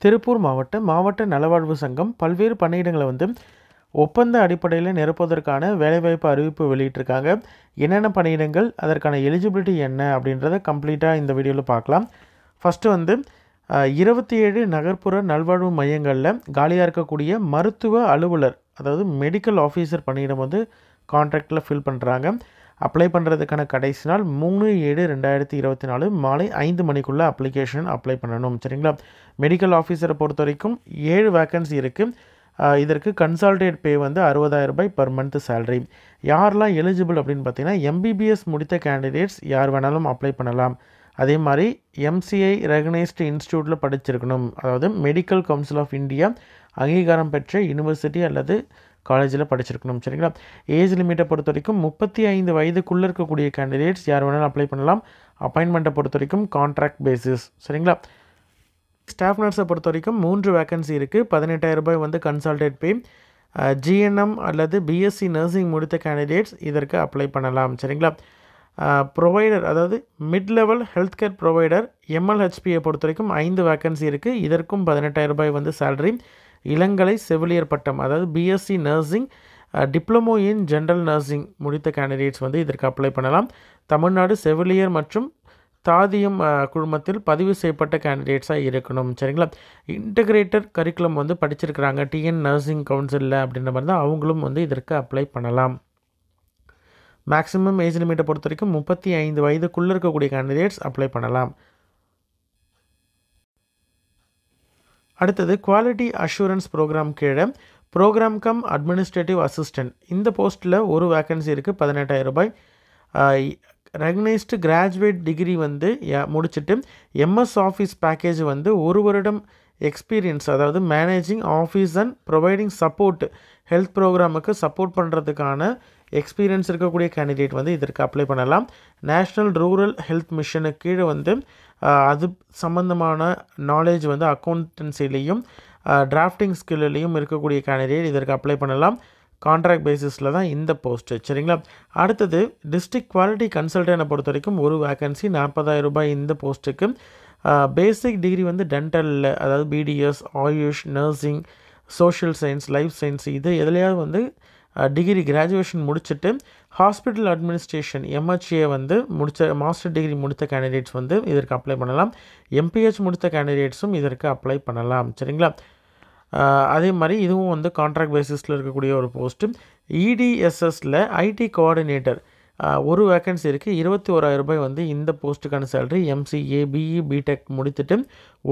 திருப்பூர் மாவட்ட நலவாழ்வு சங்கம் பல்வேறு பணியிடங்களை வந்து ஒப்பந்த அடிப்படையில் நிரப்புவதற்கான வேலைவாய்ப்பு அறிவிப்பு வெளியிட்டிருக்காங்க. என்னென்ன பணியிடங்கள், அதற்கான எலிஜிபிலிட்டி என்ன அப்படின்றத கம்ப்ளீட்டாக இந்த வீடியோவில் பார்க்கலாம். ஃபஸ்ட்டு வந்து 27 நகர்ப்புற நல்வாழ்வு மையங்களில் காலியாக இருக்கக்கூடிய மருத்துவ அலுவலர், அதாவது மெடிக்கல் ஆஃபீஸர் பணியிடம் வந்து கான்ட்ராக்டில் ஃபில் பண்ணுறாங்க. அப்ளை பண்ணுறதுக்கான கடைசி நாள் 3/7/2024 மாலை 5 மணிக்குள்ளே அப்ளிகேஷன் அப்ளை பண்ணணும். சரிங்களா? மெடிக்கல் ஆஃபீஸரை பொறுத்த வரைக்கும் 7 வேக்கன்சி இருக்குது. இதற்கு கன்சால்டேட் பே வந்து 60,000 ரூபாய் பர் மந்த் சேலரி. யாரெல்லாம் எலிஜிபிள் அப்படின்னு பார்த்தீங்கன்னா, எம்பிபிஎஸ் முடித்த கேண்டிடேட்ஸ் யார் வேணாலும் அப்ளை பண்ணலாம். அதே மாதிரி எம்சிஐ ரெகனைஸ்டு இன்ஸ்டியூட்டில் படிச்சிருக்கணும், அதாவது மெடிக்கல் கவுன்சில் ஆஃப் இந்தியா அங்கீகாரம் பெற்ற யூனிவர்சிட்டி அல்லது காலேஜில் படிச்சிருக்கணும். சரிங்களா? ஏஜ் லிமிட்டை பொறுத்த வரைக்கும் 35 வயதுக்குள்ளே இருக்கக்கூடிய கேண்டிடேட்ஸ் யார் வேணாலும் அப்ளை பண்ணலாம். அப்பாயின்மெண்ட்டை பொறுத்த வரைக்கும் கான்ட்ராக்ட் பேசிஸ். சரிங்களா? ஸ்டாஃப் நர்ஸை பொறுத்த வரைக்கும் 3 வேக்கன்சி இருக்குது. 18,000 ரூபாய் வந்து கன்சால்டேட் பே. ஜிஎன்எம் அல்லது பிஎஸ்சி நர்சிங் முடித்த கேண்டிடேட்ஸ் இதற்கு அப்ளை பண்ணலாம். சரிங்களா? ப்ரொவைடர், அதாவது mid level health care provider எம்எல்ஹெச்பியை பொறுத்த வரைக்கும் 5 வேக்கன்சி இருக்குது. இதற்கும் 18,000 ரூபாய் வந்து சேலரி. இளங்கலை செவிலியர் பட்டம், அதாவது BSc nursing, diploma in general nursing முடித்த கேண்டிடேட்ஸ் வந்து இதற்கு அப்ளை பண்ணலாம். தமிழ்நாடு செவிலியர் மற்றும் தாதியம் குழுமத்தில் பதிவு செய்யப்பட்ட கேண்டிடேட்ஸாக இருக்கணும். சரிங்களா? இன்டகிரேட்டட் கரிக்குலம் வந்து படிச்சிருக்கிறாங்க டிஎன் நர்சிங் கவுன்சிலில் அப்படின்ற மாதிரி தான் அவங்களும் வந்து இதற்கு அப்ளை பண்ணலாம். மேக்ஸிமம் ஏஜ் லிமிட்டை பொறுத்த வரைக்கும் 35 வயதுக்குள்ளே இருக்கக்கூடிய கேண்டிடேட்ஸ் அப்ளை பண்ணலாம். அடுத்தது குவாலிட்டி அஷூரன்ஸ் ப்ரோக்ராம் கீழே ப்ரோக்ராம் கம் அட்மினிஸ்ட்ரேட்டிவ் அசிஸ்டன்ட், இந்த போஸ்ட்டில் ஒரு வேக்கன்சி இருக்குது. 18,000 ரூபாய். ரெகனைஸ்டு கிராஜுவேட் டிகிரி வந்து முடிச்சுட்டு எம்எஸ் ஆஃபீஸ் பேக்கேஜ் வந்து 1 வருடம் எக்ஸ்பீரியன்ஸ், அதாவது managing office and providing support health ப்ரோக்ராமுக்கு சப்போர்ட் பண்ணுறதுக்கான எக்ஸ்பீரியன்ஸ் இருக்கக்கூடிய கேண்டிடேட் வந்து இதற்கு அப்ளை பண்ணலாம். நேஷ்னல் ரூரல் ஹெல்த் மிஷனுக்கு கீழே வந்து அது சம்மந்தமான நாலேஜ் வந்து அக்கௌண்டன்சிலையும் டிராஃப்டிங் ஸ்கில்லையும் இருக்கக்கூடிய கேண்டிடேட் இதற்கு அப்ளை பண்ணலாம். கான்ட்ராக்ட் பேசிஸில் தான் இந்த போஸ்ட்டு. சரிங்களா? அடுத்தது டிஸ்ட்ரிக்ட் குவாலிட்டி கன்சல்டன்ட்டை பொறுத்த வரைக்கும் ஒரு வேக்கன்சி 40,000 ரூபாய் இந்த போஸ்ட்டுக்கு. பேசிக் டிகிரி வந்து டென்டலில், அதாவது BDS, Ayush, nursing, social science, life science, இது எதுலையாவது வந்து டிகிரி கிராஜுவேஷன் முடிச்சுட்டு ஹாஸ்பிட்டல் அட்மினிஸ்ட்ரேஷன் எம்ஹெச்ஏ வந்து முடித்த மாஸ்டர் டிகிரி முடித்த கேண்டிடேட்ஸ் வந்து இதற்கு அப்ளை பண்ணலாம். எம்பிஹெச் முடித்த கேண்டிடேட்ஸும் இதற்கு அப்ளை பண்ணலாம். சரிங்களா? அதே மாதிரி இதுவும் வந்து கான்ட்ராக்ட் பேசிஸில் இருக்கக்கூடிய ஒரு போஸ்ட்டு. இடிஎஸ்எஸில் ஐடி கோஆர்டினேட்டர் ஒரு வேக்கன்சி இருக்குது. 21,000 ரூபாய் வந்து இந்த போஸ்ட்டுக்கான சேலரி. எம்சிஏ, பிஇ, பிடெக் முடித்துட்டு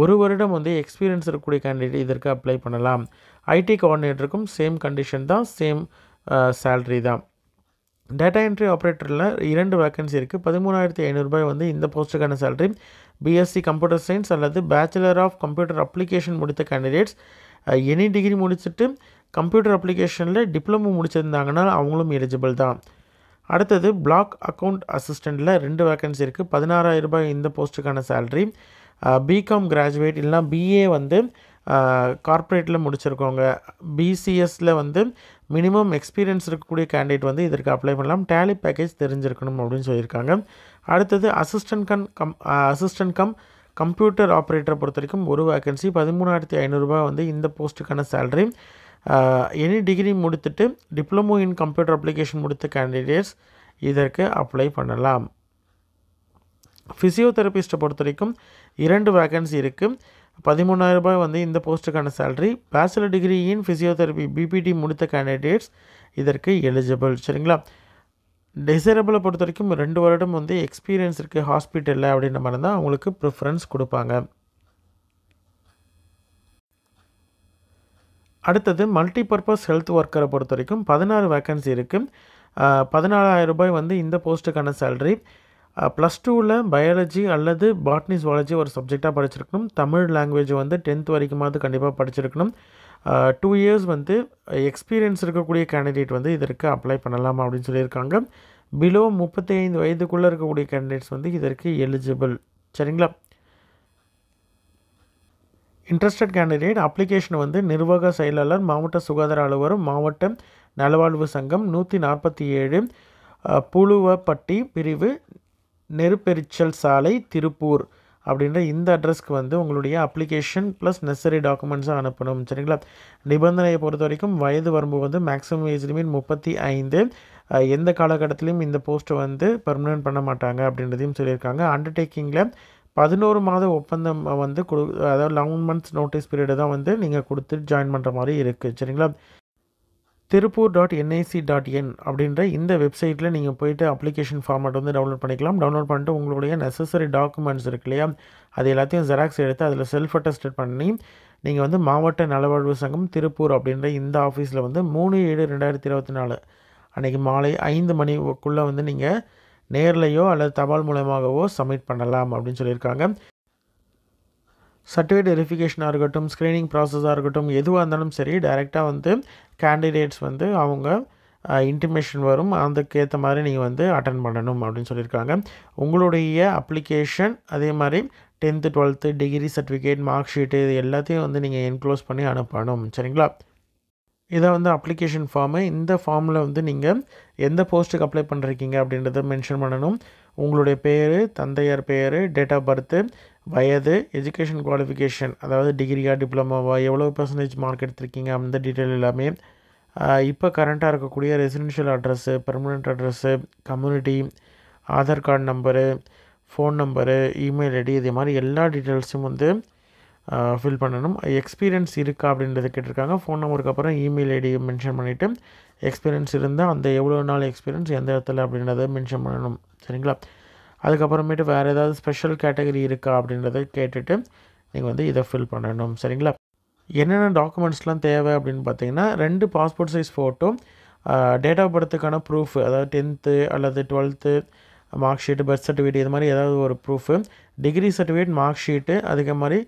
1 வருடம் வந்து எக்ஸ்பீரியன்ஸ் இருக்கக்கூடிய கேண்டிடேட் இதற்கு அப்ளை பண்ணலாம். ஐடி கோஆர்டினேட்டருக்கும் சேம் கண்டிஷன் தான், சேம் சேலரி தான். டேட்டா என்ட்ரி ஆப்ரேட்டரில் 2 வேக்கன்சி இருக்குது. 13,500 ரூபாய் வந்து இந்த போஸ்ட்டுக்கான சேலரி. பிஎஸ்சி கம்ப்யூட்டர் சயின்ஸ் அல்லது பேச்சுலர் ஆஃப் கம்ப்யூட்டர் அப்ளிகேஷன் முடித்த கேண்டிடேட்ஸ், எனி டிகிரி முடிச்சுட்டு கம்ப்யூட்டர் அப்ளிகேஷனில் டிப்ளமோ முடிச்சிருந்தாங்கன்னா அவங்களும் எலிஜிபிள் தான். அடுத்தது பிளாக் அக்கௌண்ட் அசிஸ்டண்ட்டில் 2 வேக்கன்சி இருக்குது. 16,000 ரூபாய் இந்த போஸ்ட்டுக்கான சேலரி. பிகாம் கிராஜுவேட் இல்லைனா பிஏ வந்து கார்ப்பரேட்டில் முடிச்சிருக்கோங்க. பிசிஎஸில் வந்து மினிமம் எக்ஸ்பீரியன்ஸ் இருக்கக்கூடிய கேண்டிடேட் வந்து இதற்கு அப்ளை பண்ணலாம். டேலி பேக்கேஜ் தெரிஞ்சிருக்கணும் அப்படின்னு சொல்லியிருக்காங்க. அடுத்தது அசிஸ்டன்ட் கம் கம்ப்யூட்டர் ஆப்ரேட்டரை பொறுத்த வரைக்கும் ஒரு வேக்கன்சி. 13,500 ரூபாய் வந்து இந்த போஸ்ட்டுக்கான சேலரி. எனி டிகிரி முடித்துட்டு டிப்ளமோ இன் கம்ப்யூட்டர் அப்ளிகேஷன் முடித்த கேண்டிடேட்ஸ் இதற்கு அப்ளை பண்ணலாம். ஃபிசியோதெரபிஸ்ட்டை பொறுத்த வரைக்கும் 2 வேக்கன்சி இருக்குது. 13,000 ரூபாய் வந்து இந்த போஸ்ட்டுக்கான salary. Bachelor degree in physiotherapy BPT முடித்த கேண்டிடேட்ஸ் இதற்கு எலிஜிபிள். சரிங்களா? டிசைரபிளை பொறுத்த வரைக்கும் 2 வருடம் வந்து எக்ஸ்பீரியன்ஸ் இருக்குது ஹாஸ்பிட்டலில் அப்படின்ற மாதிரி தான் அவங்களுக்கு ப்ரிஃபரன்ஸ் கொடுப்பாங்க. அடுத்தது மல்டிபர்பஸ் ஹெல்த் ஒர்க்கரை பொறுத்த வரைக்கும் 16 வேக்கன்சி இருக்குது. 14,000 ரூபாய் வந்து இந்த போஸ்ட்டுக்கான சேலரி. +2ல் பயாலஜி அல்லது பாட்னி ஜுவாலஜி ஒரு சப்ஜெக்டாக படிச்சிருக்கணும். தமிழ் லாங்குவேஜ் வந்து 10th வரைக்குமாவது கண்டிப்பாக படிச்சிருக்கணும். 2 இயர்ஸ் வந்து எக்ஸ்பீரியன்ஸ் இருக்கக்கூடிய கேண்டிடேட் வந்து இதற்கு அப்ளை பண்ணலாம் அப்படின்னு சொல்லியிருக்காங்க. பிலோ 35 வயதுக்குள்ளே இருக்கக்கூடிய கேண்டிடேட்ஸ் வந்து இதற்கு எலிஜிபிள். சரிங்களா? இன்ட்ரெஸ்டட் கேண்டிடேட் அப்ளிகேஷன் வந்து நிர்வாக செயலாளர், மாவட்ட சுகாதார அலுவலர், மாவட்ட நலவாழ்வு சங்கம், 147 புழுவப்பட்டி பிரிவு, நெருப்பெரிச்சல் சாலை, திருப்பூர் அப்படின்ற இந்த அட்ரஸ்க்கு வந்து உங்களுடைய அப்ளிகேஷன் ப்ளஸ் நெசசரி டாக்குமெண்ட்ஸை அனுப்பணும். சரிங்களா? நிபந்தனையை பொறுத்த வரைக்கும் வயது வரம்பு வந்து மேக்ஸிமம் ஏஜ் லிமிட் 35. எந்த காலகட்டத்திலையும் இந்த போஸ்ட்டை வந்து பெர்மனன்ட் பண்ண மாட்டாங்க அப்படின்றதையும் சொல்லியிருக்காங்க. அண்டர்டேக்கிங்கில் 11 மாத ஒப்பந்தம் வந்து அதாவது 11 மந்த்ஸ் நோட்டீஸ் பீரியடு தான் வந்து நீங்கள் கொடுத்து ஜாயின் பண்ணுற மாதிரி இருக்குது. சரிங்களா? tirupur.nic.in அப்படின்ற இந்த வெப்சைட்டில் நீங்கள் போய்ட்டு அப்ளிகேஷன் ஃபார்மேட் வந்து டவுன்லோட் பண்ணிக்கலாம். டவுன்லோட் பண்ணிட்டு உங்களுடைய நெசசரி டாக்குமெண்ட்ஸ் இருக்கு இல்லையா, அது எல்லாத்தையும் ஜெராக்ஸ் எடுத்து அதில் செல்ஃப் அட்டஸ்டட் பண்ணி நீங்கள் வந்து மாவட்ட நலவாழ்வு சங்கம் திருப்பூர் அப்படின்ற இந்த ஆஃபீஸில் வந்து 3/7/2024 அன்றைக்கி மாலை 5 மணிக்குள்ளே வந்து நீங்கள் நேர்லையோ அல்லது தபால் மூலமாகவோ சப்மிட் பண்ணலாம் அப்படின்னு சொல்லியிருக்காங்க. சர்டிஃபிகேட் வெரிஃபிகேஷனாக இருக்கட்டும், ஸ்க்ரீனிங் ப்ராசஸாக இருக்கட்டும், எதுவாக இருந்தாலும் சரி டைரெக்டாக வந்து கேண்டிடேட்ஸ் வந்து அவங்க இன்டிமேஷன் வரும், அதுக்கேற்ற மாதிரி நீங்கள் வந்து அட்டன் பண்ணணும் அப்படின்னு சொல்லியிருக்காங்க. உங்களுடைய அப்ளிகேஷன் அதே மாதிரி 10th 12th degree certificate mark sheet இது எல்லாத்தையும் வந்து நீங்கள் என்க்ளோஸ் பண்ணி அனுப்பணும். சரிங்களா? இதை வந்து அப்ளிகேஷன் ஃபார்மு. இந்த ஃபார்மில் வந்து நீங்கள் எந்த போஸ்ட்டுக்கு அப்ளை பண்ணுறீங்க அப்படின்றத மென்ஷன் பண்ணணும். உங்களுடைய பேர், தந்தையார் பேர், டேட் ஆஃப் பர்த்து, வயது, எஜுகேஷன் குவாலிஃபிகேஷன் அதாவது டிகிரியா டிப்ளமோவா, எவ்வளோ % மார்க் எடுத்திருக்கீங்க அந்த டீட்டெயில் எல்லாமே, இப்போ கரண்ட்டாக இருக்கக்கூடிய residential address, permanent address, community, Aadhaar card number, phone number, email ID, இதே மாதிரி எல்லா டீட்டெயில்ஸும் வந்து ஃபில் பண்ணணும். எக்ஸ்பீரியன்ஸ் இருக்கா அப்படின்றத கேட்டிருக்காங்க. ஃபோன் நம்பருக்கு அப்புறம் இமெயில் ஐடி மென்ஷன் பண்ணிவிட்டு எக்ஸ்பீரியன்ஸ் இருந்தால் அந்த எவ்வளோ நாள் எக்ஸ்பீரியன்ஸ் எந்த இடத்துல அப்படின்றத மென்ஷன் பண்ணணும். சரிங்களா? அதுக்கப்புறமேட்டு வேறு ஏதாவது ஸ்பெஷல் கேட்டகரி இருக்கா அப்படின்றத கேட்டுட்டு நீங்கள் வந்து இதை ஃபில் பண்ணணும். சரிங்களா? என்னென்ன டாக்குமெண்ட்ஸ்லாம் தேவை அப்படின்னு பார்த்தீங்கன்னா 2 passport size photo, date of பர்த்துக்கான ப்ரூஃப் அதாவது 10th அல்லது 12th mark sheet, birth certificate இது மாதிரி ஏதாவது ஒரு proof, degree certificate, mark sheet, அதுக்கு மாதிரி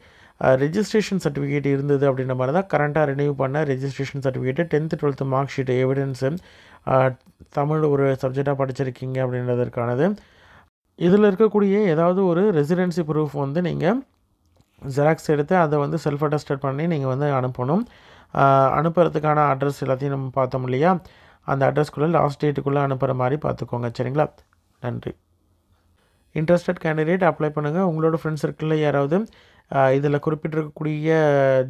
ரெஜிஸ்ட்ரேஷன் சர்டிஃபிகேட் இருந்தது அப்படின்ற மாதிரி தான் கரண்ட்டாக ரினியூ பண்ண registration certificate, 10th 12th mark sheet evidence, Tamil ஒரு சப்ஜெக்டாக படிச்சிருக்கீங்க அப்படின்றதற்கானது. இதில் இருக்கக்கூடிய ஏதாவது ஒரு ரெசிடென்சி ப்ரூஃப் வந்து நீங்கள் ஜெராக்ஸ் எடுத்து அதை வந்து செல்ஃப் அட்டஸ்டட் பண்ணி நீங்கள் வந்து அனுப்பணும். அனுப்புறதுக்கான அட்ரஸ் எல்லாத்தையும் நம்ம பார்த்தோம் இல்லையா, அந்த அட்ரஸ்க்குள்ளே லாஸ்ட் டேட்டுக்குள்ளே அனுப்புகிற மாதிரி பார்த்துக்கோங்க. சரிங்களா? நன்றி. இன்ட்ரெஸ்டட் கேண்டிடேட் அப்ளை பண்ணுங்கள். உங்களோட ஃப்ரெண்ட்ஸ் சர்க்கிளில் யாராவது இதில் குறிப்பிட்டிருக்கக்கூடிய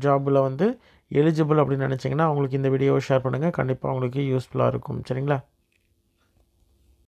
ஜாபில் வந்து எலிஜிபிள் அப்படின்னு நினச்சிங்கன்னா அவங்களுக்கு இந்த வீடியோவை ஷேர் பண்ணுங்கள். கண்டிப்பாக அவங்களுக்கு யூஸ்ஃபுல்லாக இருக்கும். சரிங்களா?